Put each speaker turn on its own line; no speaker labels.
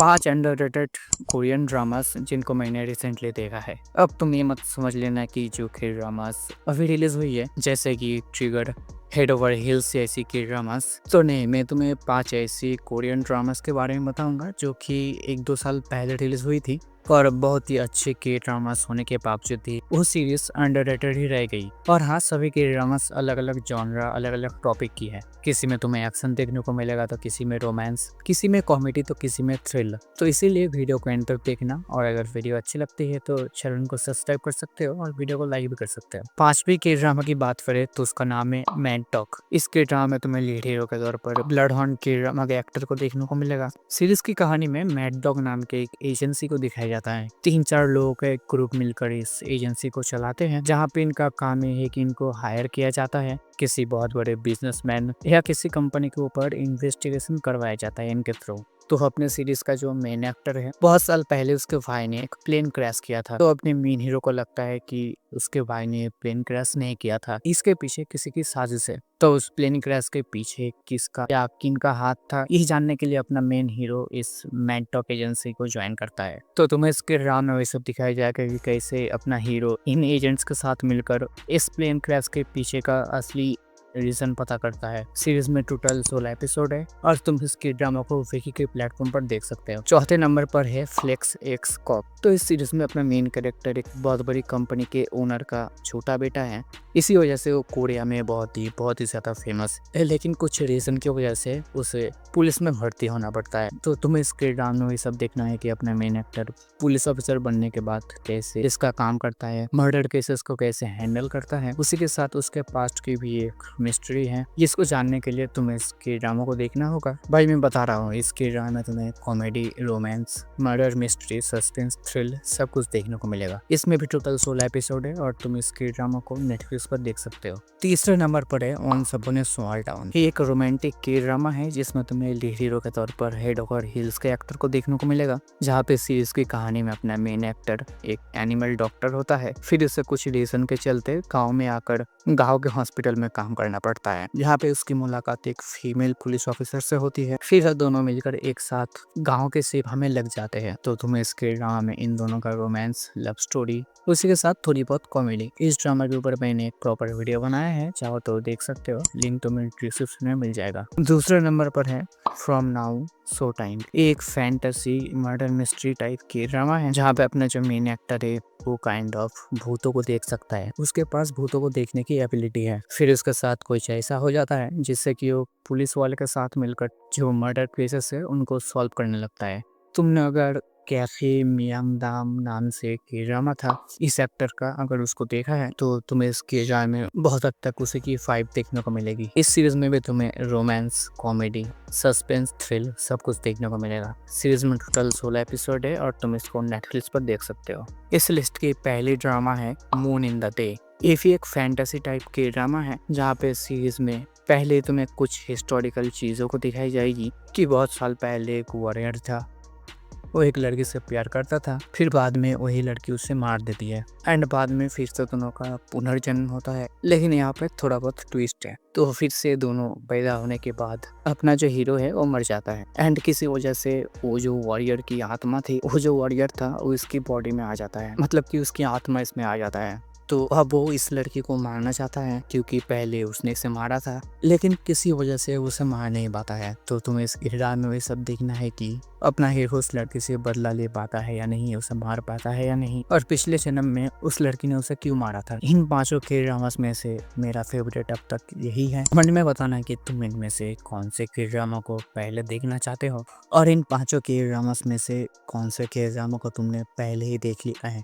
5 underrated Korean dramas जिनको मैंने recently देखा है। अब तुम ये मत समझ लेना कि जो के ड्रामास अभी रिलीज हुई है जैसे कि ट्रिगर, हेड ओवर हिल्स ऐसी के ड्रामास, तो नहीं, मैं तुम्हें 5 ऐसी कोरियन ड्रामास के बारे में बताऊंगा जो कि 1-2 साल पहले रिलीज हुई थी और बहुत ही अच्छे के ड्रामास होने के बावजूद भी वो सीरीज अंडररेटेड ही रह गई। और हाँ, सभी के ड्रामास अलग अलग जॉनरा, अलग अलग टॉपिक की है। किसी में तुम्हें एक्शन देखने को मिलेगा तो किसी में रोमांस, किसी में कॉमेडी तो किसी में थ्रिल। तो इसीलिए वीडियो को एंड तक देखना, और अगर वीडियो अच्छी लगती है तो चैनल को सब्सक्राइब कर सकते हो और वीडियो को लाइक भी कर सकते हो। 5वीं के ड्रामा की बात करें तो उसका नाम है मैन टॉक। इस के ड्रामा में तुम्हें लीड हीरो के तौर पर ब्लड हॉर्न के ड्रामा के एक्टर को देखने को मिलेगा। सीरीज की कहानी में मैड डॉग नाम के एक एजेंसी को दिखाया जाता है। 3-4 लोगों का एक ग्रुप मिलकर इस एजेंसी को चलाते हैं, जहाँ पे इनका काम ये है कि इनको हायर किया जाता है, किसी बहुत बड़े बिजनेसमैन या किसी कंपनी के ऊपर इन्वेस्टिगेशन करवाया जाता है इनके थ्रू। तो अपने सीरीज का जो मेन एक्टर है, बहुत साल पहले उसके भाई ने एक प्लेन क्रैश किया था। तो अपने मेन हीरो को लगता है कि उसके भाई ने प्लेन क्रैश नहीं किया था, इसके पीछे किसी की साजिश है। तो उस प्लेन क्रैश के पीछे किसका या किनका हाथ था, ये जानने के लिए अपना मेन हीरो इस मैन टॉक एजेंसी को ज्वाइन करता है। तो तुम्हें इसके ड्रामा में सब दिखाया जाएगा कि कैसे अपना हीरो इन एजेंट्स के साथ मिलकर इस प्लेन क्रैश के पीछे का असली रीजन पता करता है। सीरीज में टोटल 16 एपिसोड है और तुम इसके ड्रामा को विकी के प्लेटफॉर्म पर देख सकते हो। चौथे नंबर पर है फ्लेक्स एक्स कॉप। तो इस सीरीज में अपना मेन कैरेक्टर एक बहुत बड़ी कंपनी के ओनर का छोटा बेटा है। इसी वजह से वो कोरिया में बहुत ही ज्यादा फेमस है, लेकिन कुछ रीजन की वजह से उसे पुलिस में भर्ती होना पड़ता है। तो तुम्हें इसके ड्रामा में सब देखना है कि अपना मेन एक्टर पुलिस ऑफिसर बनने के बाद कैसे इसका काम करता है, मर्डर केसेस को कैसे हैंडल करता है, उसी के साथ उसके पास्ट की भी एक मिस्ट्री है। इसको जानने के लिए तुम्हें इसके ड्रामा को देखना होगा। भाई मैं बता रहा हूँ, इसके ड्रामा में तुम्हें comedy, romance, murder mystery, suspense, thrill सब कुछ देखने को मिलेगा। इसमें भी टोटल 16 एपिसोड है और तुम इसके ड्रामा को नेटफ्लिक्स पर देख सकते हो। तीसरे नंबर पर है once upon a small town. ये एक रोमांटिक के ड्रामा है जिसमें तुम्हें लीड हीरो के तौर पर हेड ओवर हिल्स के एक्टर को देखने को मिलेगा, जहाँ पे सीरीज की कहानी में अपना मेन एक्टर एक एनिमल डॉक्टर होता है। फिर उसे कुछ रीजन के चलते गाँव में आकर गाँव के हॉस्पिटल में काम करना पड़ता है, जहाँ पे उसकी मुलाकात एक फीमेल पुलिस ऑफिसर से होती है। फिर दोनों मिलकर एक साथ गांव के सेवा में लग जाते हैं। तो तुम्हें इसके ड्रामा में इन दोनों का रोमांस, लव स्टोरी, उसी के साथ थोड़ी बहुत कॉमेडी, इस ड्रामा के ऊपर मैंने एक प्रॉपर वीडियो बनाया है, चाहो तो देख सकते हो, लिंक तुम्हें डिस्क्रिप्शन में मिल जाएगा। दूसरे नंबर पर है फ्रॉम नाउ सो टाइम। एक फैंटेसी मर्डर मिस्ट्री टाइप की ड्रामा है, जहाँ पे अपना जो मेन एक्टर है वो काइंड ऑफ भूतों को देख सकता है। उसके पास भूतों को देखने की एबिलिटी है। फिर उसके साथ कुछ ऐसा हो जाता है जिससे कि वो पुलिस वाले के साथ मिलकर जो मर्डर केसेस है उनको सॉल्व करने लगता है। तुमने अगर कैफे मियांगदाम नाम से के ड्रामा था इस एक्टर का, अगर उसको देखा है तो तुम्हें इस के ड्रामा में बहुत हद तक उसी की फाइव देखने को मिलेगी। इस सीरीज में भी तुम्हें रोमांस, कॉमेडी, सस्पेंस, थ्रिल सब कुछ देखने को मिलेगा। सीरीज में टोटल 16 एपिसोड है और तुम इसको नेटफ्लिक्स पर देख सकते हो। इस लिस्ट की पहली ड्रामा है मून इन द डे। ये भी एक फैंटेसी टाइप के ड्रामा है, जहाँ पे सीरीज में पहले तुम्हें कुछ हिस्टोरिकल चीज़ों को दिखाई जाएगी कि बहुत साल पहले एक वॉरियर था, वो एक लड़की से प्यार करता था, फिर बाद में वही लड़की उसे मार देती है एंड बाद में फिर से दोनों का पुनर्जन्म होता है। लेकिन यहाँ पे थोड़ा बहुत ट्विस्ट है। तो फिर से दोनों पैदा होने के बाद अपना जो हीरो है वो मर जाता है एंड किसी वजह से वो जो वॉरियर की आत्मा थी, वो जो वॉरियर था वो इसकी बॉडी में आ जाता है, मतलब कि उसकी आत्मा इसमें आ जाता है। तो अब वो इस लड़की को मारना चाहता है क्योंकि पहले उसने इसे मारा था, लेकिन किसी वजह से उसे मार नहीं पाता है। तो तुम्हें इस किरदार में सब देखना है कि अपना हीरो उस लड़की से बदला ले पाता है या नहीं, उसे मार पाता है या नहीं, और पिछले जन्म में उस लड़की ने उसे क्यों मारा था। इन 5 के ड्रामास में से मेरा फेवरेट अब तक यही है। कमेंट में बताना कि तुम इनमें से कौन से के ड्रामा को पहले देखना चाहते हो और इन 5 के ड्रामास में से कौन से के ड्रामा को तुमने पहले ही देख लिया है।